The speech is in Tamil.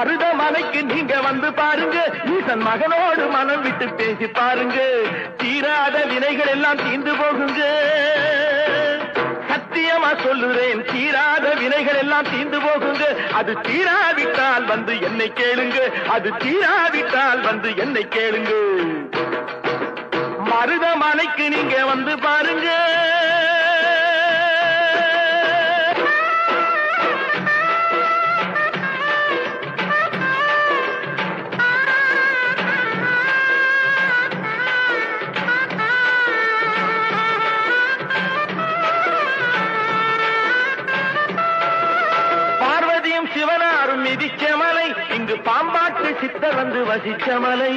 மருதமலைக்கு நீங்க வந்து பாருங்க, ஈசன் மகனோடு மனம் விட்டு பேசி பாருங்க, தீராத வினைகள் எல்லாம் தீர்ந்து போகுங்க. சத்தியமா சொல்லுறேன், தீராத வினைகள் எல்லாம் தீர்ந்து போகுங்க. அது தீராவிட்டால் வந்து என்னை கேளுங்க, அது தீராவிட்டால் வந்து என்னை கேளுங்க. மருதமலைக்கு நீங்க வந்து பாருங்க. சிவனாரும் மிதிச்ச மலை, இங்கு பாம்பாட்டு சித்தர் வந்து வசிச்ச மலை.